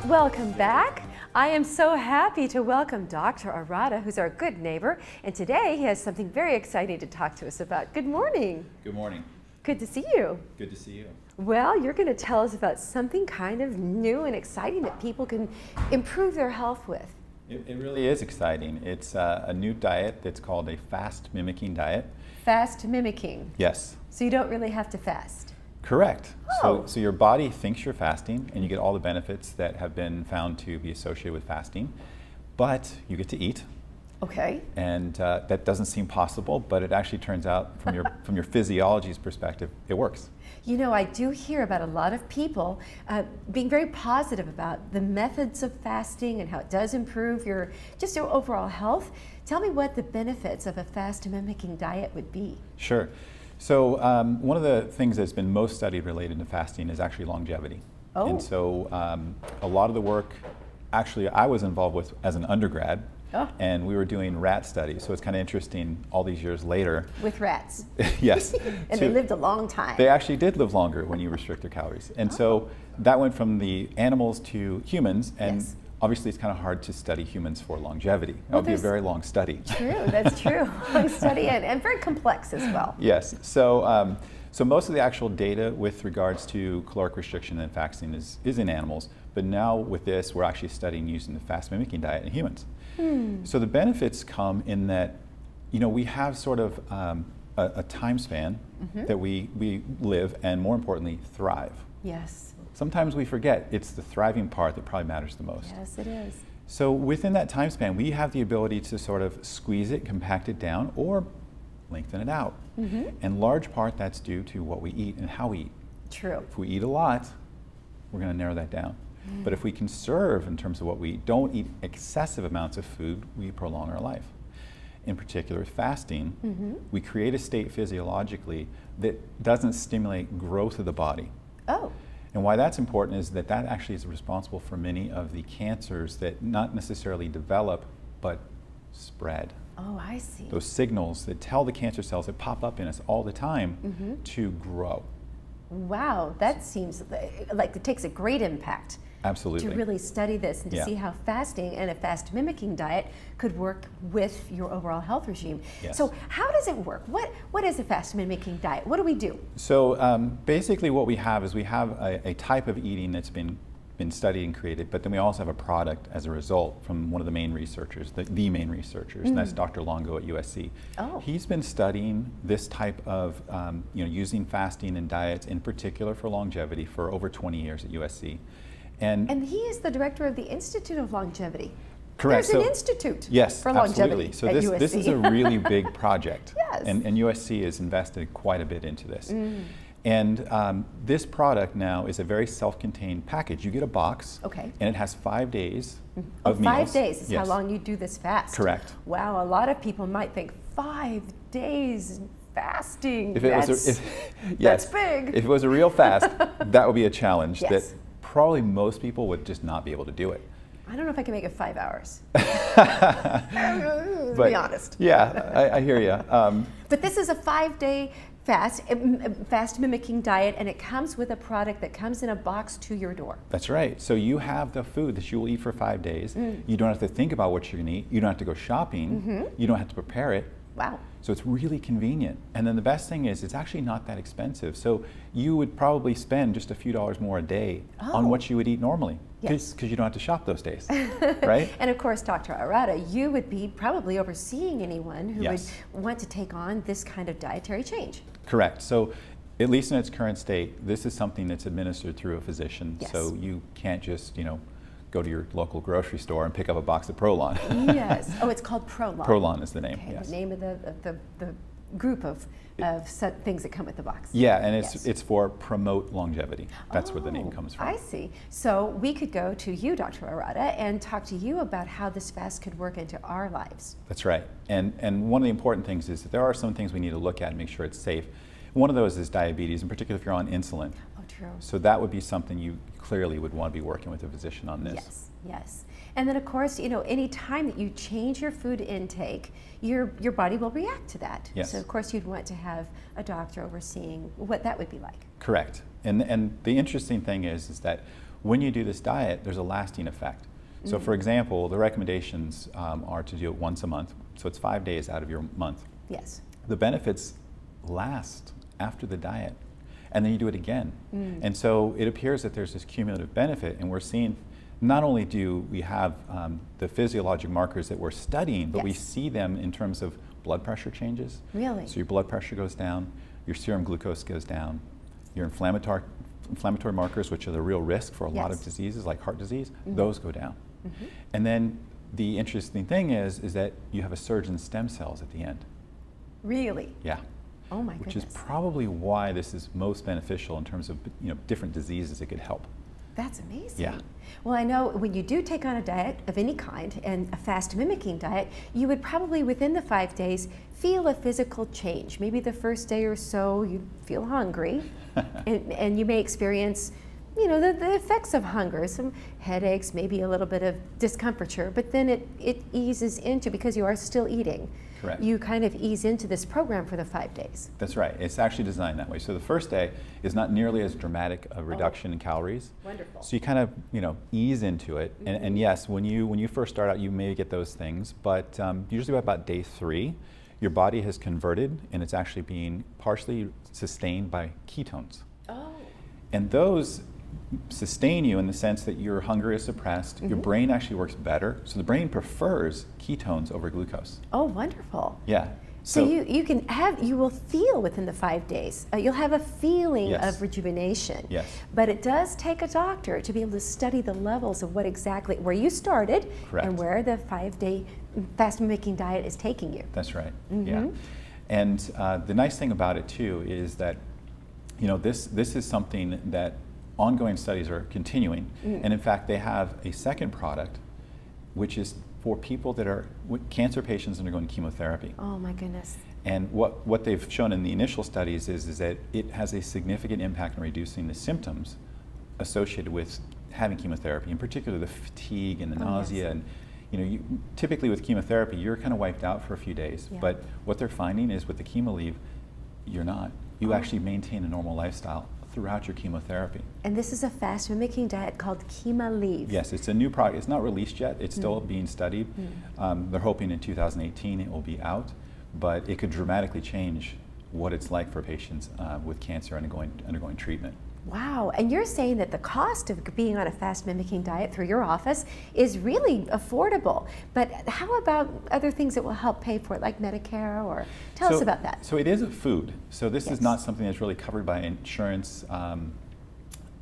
Welcome back. I am so happy to welcome Dr. Arata, who's our good neighbor, and today he has something very exciting to talk to us about. Good morning. Good morning. Good to see you. Good to see you. Well, you're going to tell us about something kind of new and exciting that people can improve their health with. It really is exciting. It's a new diet that's called a fast mimicking diet. Fast mimicking. Yes. So you don't really have to fast. Correct. Oh. So your body thinks you're fasting and you get all the benefits that have been found to be associated with fasting, but you get to eat. Okay. And that doesn't seem possible, but it actually turns out from your physiology's perspective, it works. You know, I do hear about a lot of people being very positive about the methods of fasting and how it does improve your overall health. Tell me what the benefits of a fast mimicking diet would be. Sure. So one of the things that's been most studied related to fasting is actually longevity. Oh. And so a lot of the work actually I was involved with as an undergrad. Oh. And we were doing rat studies, so it's kind of interesting all these years later. With rats. Yes. And they lived a long time. They actually did live longer when you restrict their calories. And so that went from the animals to humans, and yes. Obviously it's kind of hard to study humans for longevity. That would be a very long study. True, that's true. Long study and very complex as well. Yes. So, so most of the actual data with regards to caloric restriction and fasting is in animals, but now with this we're actually studying using the fast mimicking diet in humans. So the benefits come in that, you know, we have sort of a time span that we live and, more importantly, thrive. Yes. Sometimes we forget it's the thriving part that probably matters the most. Yes, it is. So within that time span, we have the ability to sort of squeeze it, compact it down, or lengthen it out. In large part, that's due to what we eat and how we eat. True. If we eat a lot, we're going to narrow that down. But if we conserve in terms of what we eat, don't eat excessive amounts of food, we prolong our life. In particular, with fasting, we create a state physiologically that doesn't stimulate growth of the body. Oh. And why that's important is that actually is responsible for many of the cancers that not necessarily develop, but spread. Oh, I see. Those signals that tell the cancer cells that pop up in us all the time to grow. Wow, that seems like it takes a great impact. Absolutely. To really study this and to see how fasting and a fast mimicking diet could work with your overall health regime. Yes. So how does it work? What is a fast mimicking diet? What do we do? So basically what we have is we have a type of eating that's been studied and created, but then we also have a product as a result from one of the main researchers, the main researchers, and that's Dr. Longo at USC. Oh. He's been studying this type of, using fasting and diets in particular for longevity for over 20 years at USC. And he is the director of the Institute of Longevity. Correct. There's an institute yes, for longevity absolutely. So at USC. this is a really big project. Yes. And USC has invested quite a bit into this. And this product now is a very self-contained package. You get a box, okay, and it has 5 days of meals. 5 days is how long you do this fast. Correct. Wow, a lot of people might think 5 days fasting. Yes, that's big. If it was a real fast, that would be a challenge Yes. that probably most people would just not be able to do it. I don't know if I can make it 5 hours. To be honest. Yeah, I hear you. But this is a 5-day fast mimicking diet, and it comes with a product that comes in a box to your door. That's right. So you have the food that you will eat for 5 days. You don't have to think about what you're going to eat. You don't have to go shopping. You don't have to prepare it. Wow. So it's really convenient. And then the best thing is it's actually not that expensive. So you would probably spend just a few dollars more a day on what you would eat normally. Yes. Because you don't have to shop those days, right? And of course, Dr. Arata, you would be probably overseeing anyone who Yes. would want to take on this kind of dietary change. Correct. So at least in its current state, this is something that's administered through a physician. Yes. So you can't just, go to your local grocery store and pick up a box of Prolon. Yes. Oh, it's called Prolon. Prolon is the name. Okay, Yes. the name of the group of things that come with the box. Yeah, and it's for promote longevity. That's where the name comes from. I see. So we could go to you, Dr. Arata, and talk to you about how this fast could work into our lives. That's right. And one of the important things is that there are some things we need to look at and make sure it's safe. One of those is diabetes, in particular if you're on insulin. Oh, true. So that would be something you clearly would want to be working with a physician on this. Yes, yes. And then of course, any time that you change your food intake, your body will react to that. Yes. So of course you'd want to have a doctor overseeing what that would be like. Correct. And the interesting thing is that when you do this diet, there's a lasting effect. So for example, the recommendations are to do it once a month, so it's 5 days out of your month. Yes. The benefits last after the diet, and then you do it again. And so it appears that there's this cumulative benefit, and we're seeing not only do we have the physiologic markers that we're studying, but we see them in terms of blood pressure changes. Really? So your blood pressure goes down, your serum glucose goes down, your inflammatory markers, which are the real risk for a lot of diseases like heart disease, those go down. And then the interesting thing is that you have a surge in stem cells at the end. Really? Yeah. Oh my Which goodness. is probably why this is most beneficial in terms of different diseases it could help. That's amazing. Yeah. Well, I know when you do take on a diet of any kind, and a fast mimicking diet, you would probably within the 5 days feel a physical change. Maybe the first day or so you feel hungry, and you may experience the effects of hunger, some headaches, maybe a little bit of discomforture, but then it eases into, because you are still eating. Correct. You kind of ease into this program for the 5 days. That's right. It's actually designed that way. So the first day is not nearly as dramatic a reduction in calories. Wonderful. So you kind of ease into it. And yes, when you first start out, you may get those things, but usually by about day 3, your body has converted, and it's actually being partially sustained by ketones. Oh. And those sustain you in the sense that your hunger is suppressed, your brain actually works better, so the brain prefers ketones over glucose. Oh, wonderful. Yeah. So you will feel within the 5 days, you'll have a feeling of rejuvenation. Yes. But it does take a doctor to be able to study the levels of where you started and where the 5-day fast mimicking diet is taking you. That's right. Yeah. And the nice thing about it too is that this is something that ongoing studies are continuing, and in fact they have a second product which is for people that are cancer patients undergoing chemotherapy. Oh my goodness. And what they've shown in the initial studies is that it has a significant impact on reducing the symptoms associated with having chemotherapy, in particular the fatigue and the nausea. And typically with chemotherapy you're kind of wiped out for a few days, but what they're finding is with the chemo leave, you're not. You actually maintain a normal lifestyle throughout your chemotherapy. And this is a fast mimicking diet called Chemo Leave. Yes, it's a new product. It's not released yet. It's still being studied. They're hoping in 2018 it will be out, but it could dramatically change what it's like for patients with cancer undergoing treatment. Wow, and you're saying that the cost of being on a fast mimicking diet through your office is really affordable, but how about other things that will help pay for it, like Medicare, or tell us about that. So it is a food, so this is not something that's really covered by insurance,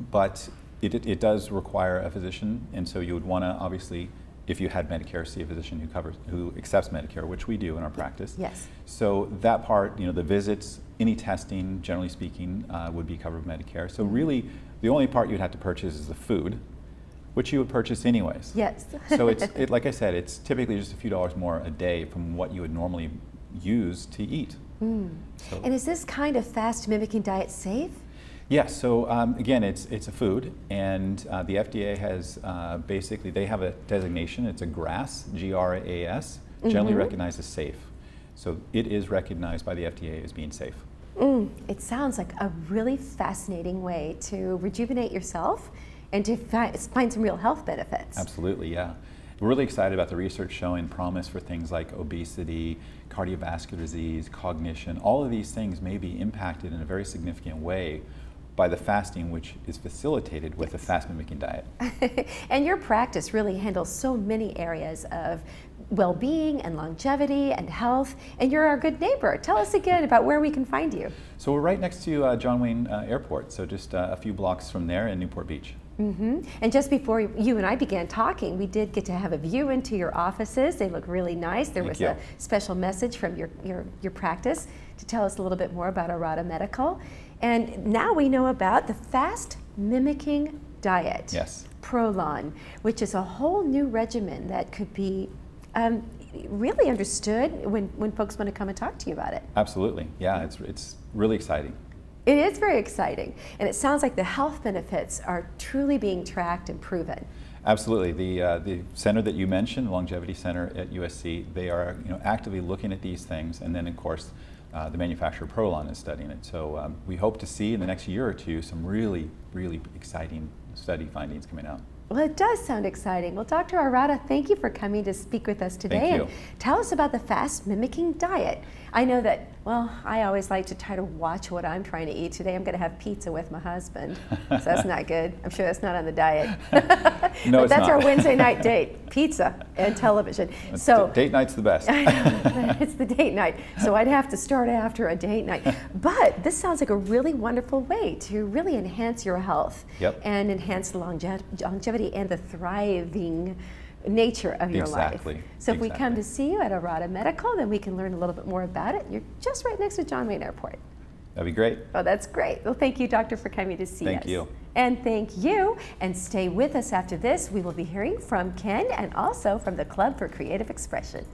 but it does require a physician, and so you would want to obviously, if you had Medicare, see a physician who accepts Medicare, which we do in our practice. Yes. So that part, the visits, any testing, generally speaking, would be covered with Medicare. So really, the only part you'd have to purchase is the food, which you would purchase anyways. Yes. So like I said, it's typically just a few dollars more a day from what you would normally use to eat. So, and is this kind of fast mimicking diet safe? yes, so again, it's a food, and the FDA has basically, they have a designation, it's a GRAS, G-R-A-S, generally recognized as safe. So it is recognized by the FDA as being safe. It sounds like a really fascinating way to rejuvenate yourself and to find some real health benefits. Absolutely, yeah. We're really excited about the research showing promise for things like obesity, cardiovascular disease, cognition. All of these things may be impacted in a very significant way by the fasting, which is facilitated with a fast mimicking diet. And your practice really handles so many areas of well-being and longevity and health, and you're our good neighbor. Tell us again about where we can find you. So we're right next to John Wayne Airport, so just a few blocks from there in Newport Beach. And just before you and I began talking, we did get to have a view into your offices. They look really nice. There was a special message from your practice to tell us a little bit more about Arata Medical. And now we know about the fast mimicking diet. Yes. Prolon, which is a whole new regimen that could be really understood when folks want to come and talk to you about it. Absolutely, yeah, it's really exciting. It is very exciting, and it sounds like the health benefits are truly being tracked and proven. Absolutely. The center that you mentioned, the Longevity Center at USC, they are actively looking at these things, and then of course the manufacturer Prolon is studying it. So we hope to see in the next year or two some really, really exciting study findings coming out. Well, it does sound exciting. Well, Dr. Arata, thank you for coming to speak with us today. Thank you. And tell us about the fast mimicking diet. I know that, well, I always like to try to watch what I'm trying to eat. Today I'm going to have pizza with my husband, so that's not good. I'm sure that's not on the diet. No, but that's not. our Wednesday night date, pizza and television. So date night's the best. it's the date night, so I'd have to start after a date night. But this sounds like a really wonderful way to really enhance your health. Yep. And enhance the longevity and the thriving nature of your Exactly. life. So if we come Exactly. to see you at Arata Medical, then we can learn a little bit more about it. You're just right next to John Wayne Airport. That'd be great. Oh, that's great. Well, thank you, Doctor, for coming to see us. Thank you. And thank you. And stay with us after this. We will be hearing from Ken and also from the Club for Creative Expression.